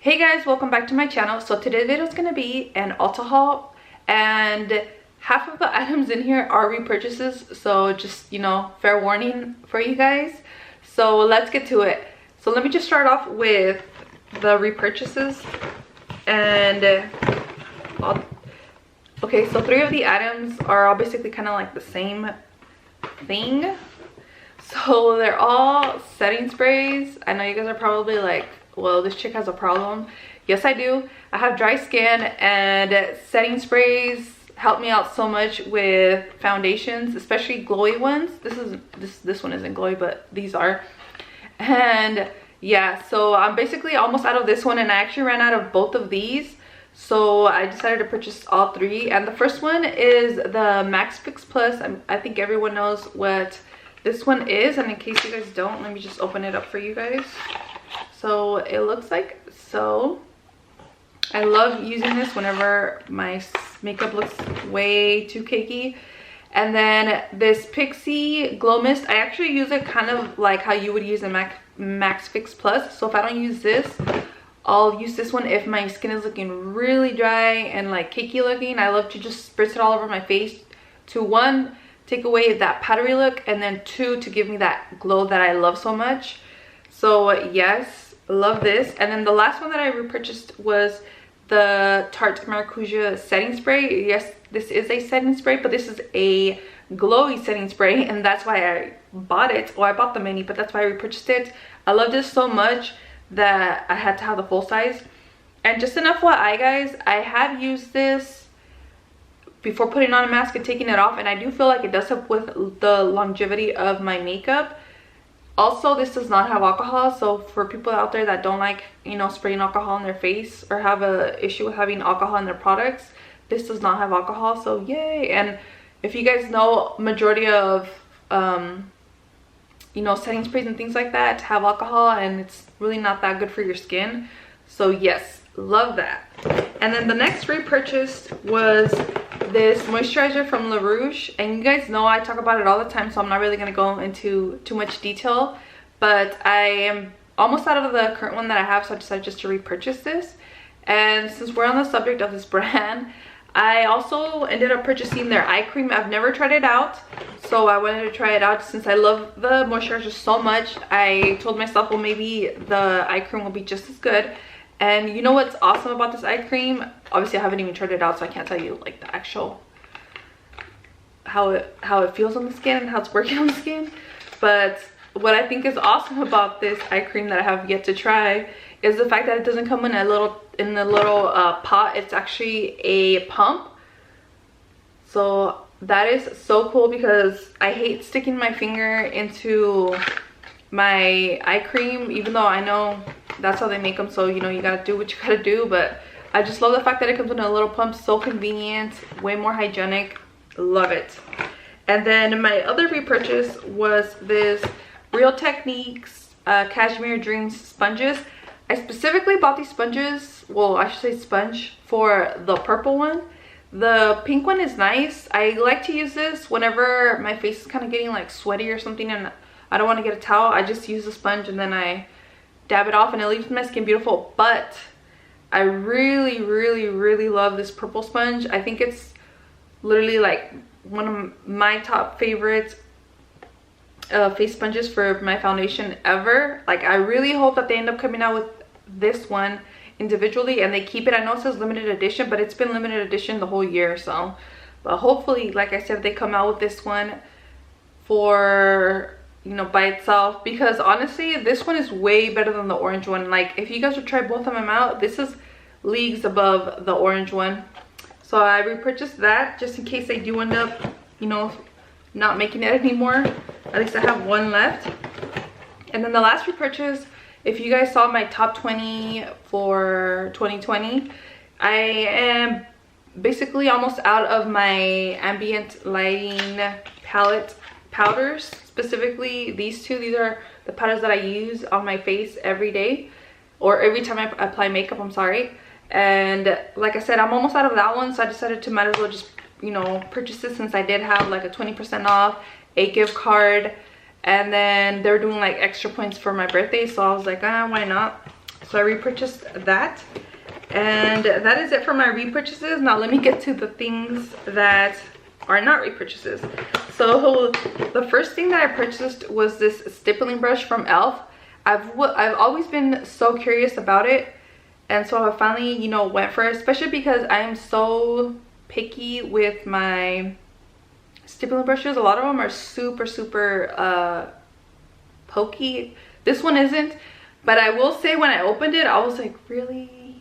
Hey guys, welcome back to my channel. So today's video is going to be an Ulta haul, and half of the items in here are repurchases, so just, you know, fair warning for you guys. So let's get to it. So let me just start off with the repurchases. And okay, so 3 of the items are all basically kind of like the same thing. So they're all setting sprays. I know you guys are probably like, well, this chick has a problem. Yes, I do. I have dry skin, and setting sprays help me out so much with foundations, especially glowy ones. This one isn't glowy, but these are. And yeah, so I'm basically almost out of this one, and I actually ran out of both of these, so I decided to purchase all 3. And the first one is the Max Fix Plus. I think everyone knows what this one is, and in case you guys don't, let me just open it up for you guys. So it looks like so. I love using this whenever my makeup looks way too cakey. And then this Pixie Glow Mist, I actually use it kind of like how you would use a Max Fix Plus. So if I don't use this, I'll use this one if my skin is looking really dry and like cakey looking. I love to just spritz it all over my face to, 1, take away that powdery look, and then 2, to give me that glow that I love so much. So yes, love this. And then the last one that I repurchased was the Tarte Maracuja setting spray. Yes, this is a setting spray, but this is a glowy setting spray, and that's why I bought it. Well, I bought the mini, but that's why I repurchased it. I love this so much that I had to have the full size. And just an FYI guys, I have used this before putting on a mask and taking it off, and I do feel like it does help with the longevity of my makeup. Also, this does not have alcohol, so for people out there that don't like, you know, spraying alcohol in their face or have a issue with having alcohol in their products, this does not have alcohol, so yay. And if you guys know, majority of you know, setting sprays and things like that have alcohol, and it's really not that good for your skin. So yes, love that. And then the next repurchase was this moisturizer from La Rouge, and you guys know I talk about it all the time, so I'm not really going to go into too much detail, but I am almost out of the current one that I have, so I decided just to repurchase this. And since we're on the subject of this brand, I also ended up purchasing their eye cream. I've never tried it out, so I wanted to try it out since I love the moisturizer so much. I told myself, well, maybe the eye cream will be just as good. And you know what's awesome about this eye cream? Obviously I haven't even tried it out, so I can't tell you like the actual how it feels on the skin and how it's working on the skin. But what I think is awesome about this eye cream that I have yet to try is the fact that it doesn't come in a little pot. It's actually a pump. So that is so cool, because I hate sticking my finger into my eye cream, even though I know that's how they make them, so you know, you gotta do what you gotta do. But I just love the fact that it comes in a little pump. So convenient, way more hygienic, love it. And then my other repurchase was this Real Techniques Cashmere Dreams sponges. I specifically bought these sponges, well, I should say sponge, for the purple one. The pink one is nice. I like to use this whenever my face is kind of getting like sweaty or something and I don't want to get a towel. I just use the sponge and then I dab it off, and it leaves my skin beautiful. But I really love this purple sponge. I think it's literally like one of my top favorite face sponges for my foundation ever. Like, I really hope that they end up coming out with this one individually and they keep it. I know it says limited edition, but it's been limited edition the whole year. So, but hopefully, like I said, they come out with this one for, you know, by itself, because honestly this one is way better than the orange one. Like, if you guys would try both of them out, this is leagues above the orange one. So I repurchased that just in case they do end up, you know, not making it anymore. At least I have one left. And then the last repurchase, if you guys saw my top 20 for 2020, I am basically almost out of my ambient lighting palette powders. Specifically these 2. These are the powders that I use on my face every day, or every time I apply makeup, I'm sorry. And like I said, I'm almost out of that one, so I decided to might as well just, you know, purchase this, since I did have like a 20% off, a gift card, and then they were doing like extra points for my birthday, so I was like, why not? So I repurchased that. And that is it for my repurchases. Now let me get to the things that are not repurchases. So the first thing that I purchased was this stippling brush from e.l.f. I've always been so curious about it, and so I finally, you know, went for it, especially because I'm so picky with my stippling brushes. A lot of them are super pokey. This one isn't, but I will say when I opened it, I was like, really?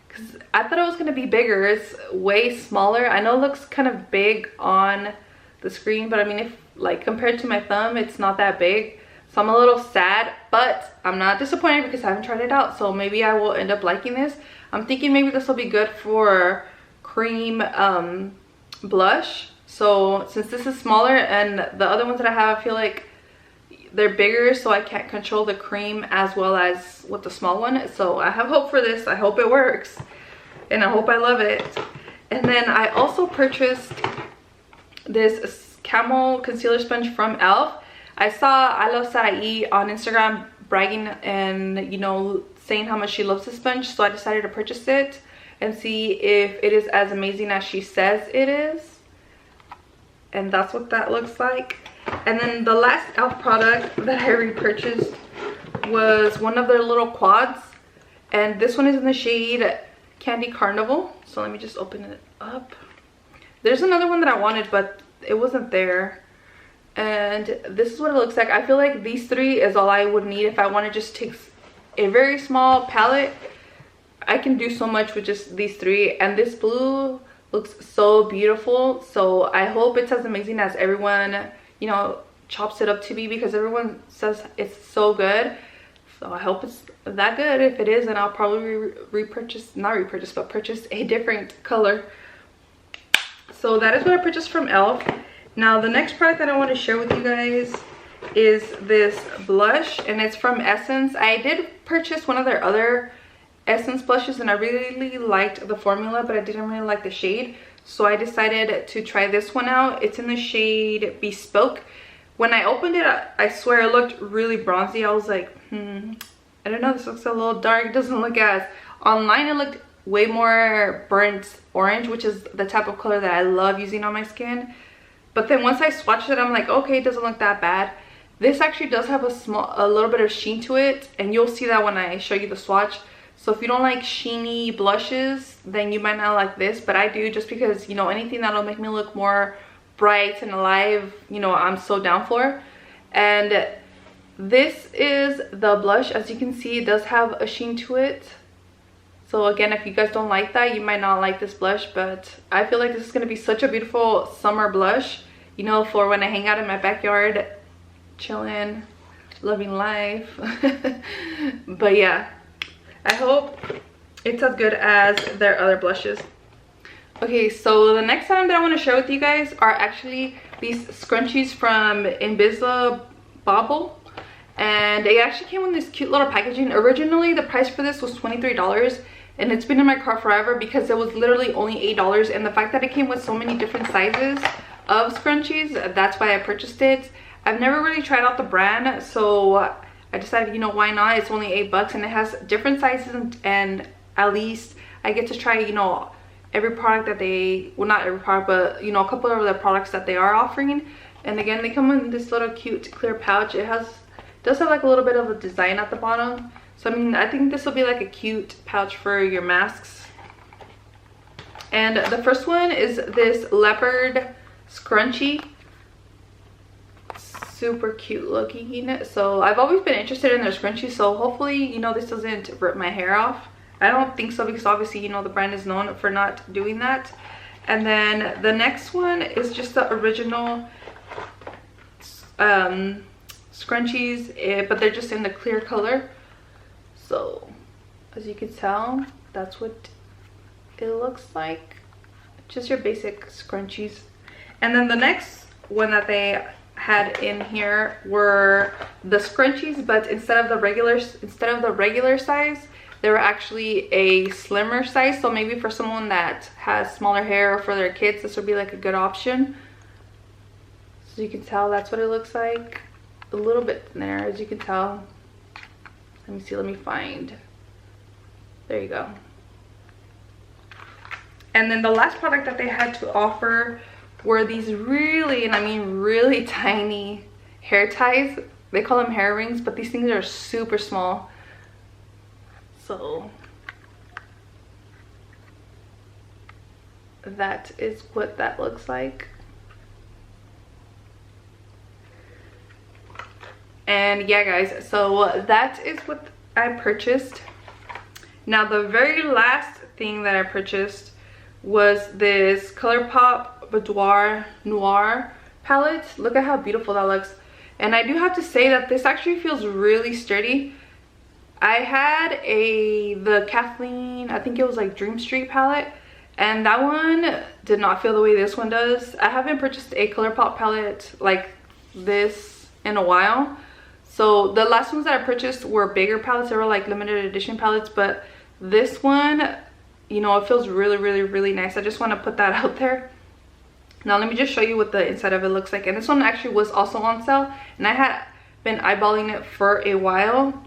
Because I thought it was going to be bigger. It's way smaller. I know it looks kind of big on the screen, but I mean, if like compared to my thumb, it's not that big. So I'm a little sad, but I'm not disappointed because I haven't tried it out. So maybe I will end up liking this. I'm thinking maybe this will be good for cream blush. So since this is smaller and the other ones that I have, I feel like they're bigger, so I can't control the cream as well as with the small one. So I have hope for this. I hope it works and I hope I love it. And then I also purchased this Camel concealer sponge from e.l.f. I saw I Love Sarai on Instagram bragging and, you know, saying how much she loves this sponge, so I decided to purchase it and see if it is as amazing as she says it is. And that's what that looks like. And then the last e.l.f. product that I repurchased was one of their little quads, and this one is in the shade Candy Carnival. So let me just open it up. There's another one that I wanted, but it wasn't there. And this is what it looks like. I feel like these three is all I would need if I want to just take a very small palette. I can do so much with just these three, and this blue looks so beautiful. So I hope it's as amazing as everyone, you know, chops it up to be, because everyone says it's so good. So I hope it's that good. If it is, then I'll probably purchase a different color. So that is what I purchased from e.l.f. Now the next product that I want to share with you guys is this blush, and it's from Essence. I did purchase one of their other Essence blushes and I really liked the formula, but I didn't really like the shade. So I decided to try this one out. It's in the shade Bespoke. When I opened it, I swear it looked really bronzy. I was like, I don't know, this looks a little dark. It doesn't look as... Online it looked way more burnt orange, which is the type of color that I love using on my skin. But then once I swatched it, I'm like, okay, it doesn't look that bad. This actually does have a little bit of sheen to it, and you'll see that when I show you the swatch. So if you don't like sheeny blushes, then you might not like this, but I do, just because, you know, anything that'll make me look more bright and alive, you know, I'm so down for. And this is the blush. As you can see, it does have a sheen to it. So again, if you guys don't like that, you might not like this blush, but I feel like this is going to be such a beautiful summer blush, you know, for when I hang out in my backyard, chilling, loving life. But yeah, I hope it's as good as their other blushes. Okay, so the next item that I want to share with you guys are actually these scrunchies from Bobble. And it actually came in this cute little packaging. Originally, the price for this was $23. And it's been in my cart forever because it was literally only $8. And the fact that it came with so many different sizes of scrunchies, that's why I purchased it. I've never really tried out the brand, so I decided, you know, why not? It's only $8 and it has different sizes, and at least I get to try, you know, every product that they, well, not every product, but, you know, a couple of the products that they are offering. And again, they come in this little cute clear pouch. It does have like a little bit of a design at the bottom. So I mean, I think this will be like a cute pouch for your masks. And the first one is this leopard scrunchie. Super cute looking. So I've always been interested in their scrunchies, so hopefully, you know, this doesn't rip my hair off. I don't think so, because obviously, you know, the brand is known for not doing that. And then the next one is just the original scrunchies, but they're just in the clear color. So as you can tell, that's what it looks like. Just your basic scrunchies. And then the next one that they had in here were the scrunchies, but instead of the regular size, they were actually a slimmer size. So maybe for someone that has smaller hair or for their kids, this would be like a good option. So you can tell that's what it looks like. A little bit thinner, as you can tell. Let me see, let me find. There you go. And then the last product that they had to offer were these really, and I mean really tiny hair ties. They call them hair rings, but these things are super small. So that is what that looks like. And yeah guys, so that is what I purchased. Now the very last thing that I purchased was this ColourPop Boudoir Noir palette. Look at how beautiful that looks. And I do have to say that this actually feels really sturdy. I had the Kathleen, I think it was like Dream Street palette, and that one did not feel the way this one does. I haven't purchased a ColourPop palette like this in a while. So the last ones that I purchased were bigger palettes. They were like limited edition palettes, but this one, you know, it feels really, really, really nice. I just want to put that out there. Now let me just show you what the inside of it looks like. And this one actually was also on sale, and I had been eyeballing it for a while,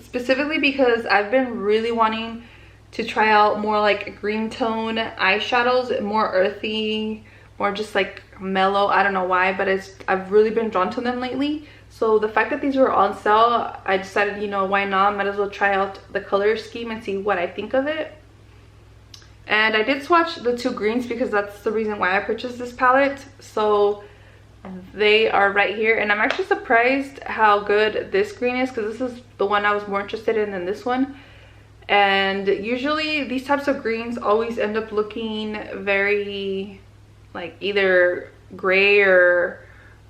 specifically because I've been really wanting to try out more like green tone eyeshadows, more earthy, more just like mellow. I don't know why, but I've really been drawn to them lately. So the fact that these were on sale, I decided, you know, why not? Might as well try out the color scheme and see what I think of it. And I did swatch the two greens because that's the reason why I purchased this palette. So they are right here, and I'm actually surprised how good this green is, because this is the one I was more interested in than this one. And usually these types of greens always end up looking very like either gray or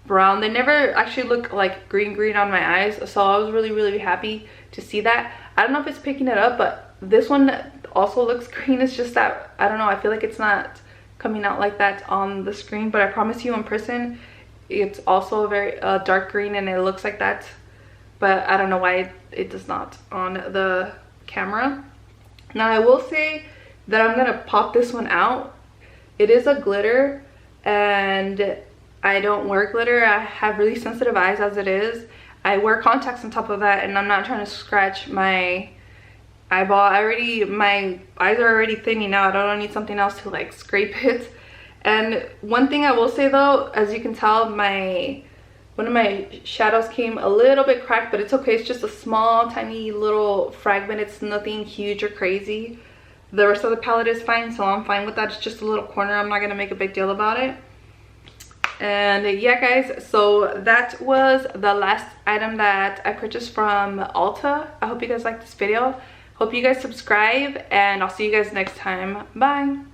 brown. They never actually look like green on my eyes, so I was really, really happy to see that. I don't know if it's picking it up, but this one also looks green. It's just that, I don't know, I feel like it's not coming out like that on the screen, but I promise you in person it's also a very dark green, and it looks like that, but I don't know why it does not on the camera. Now I will say that I'm gonna pop this one out. It is a glitter, and I don't wear glitter. I have really sensitive eyes as it is. I wear contacts on top of that, and I'm not trying to scratch my eyeball. My eyes are already thinning out. I don't need something else to like scrape it. And one thing I will say though, as you can tell, one of my shadows came a little bit cracked, but it's okay. It's just a small, tiny little fragment. It's nothing huge or crazy. The rest of the palette is fine, so I'm fine with that. It's just a little corner. I'm not gonna make a big deal about it. And yeah guys, so that was the last item that I purchased from Ulta. I hope you guys liked this video. Hope you guys subscribe, and I'll see you guys next time. Bye.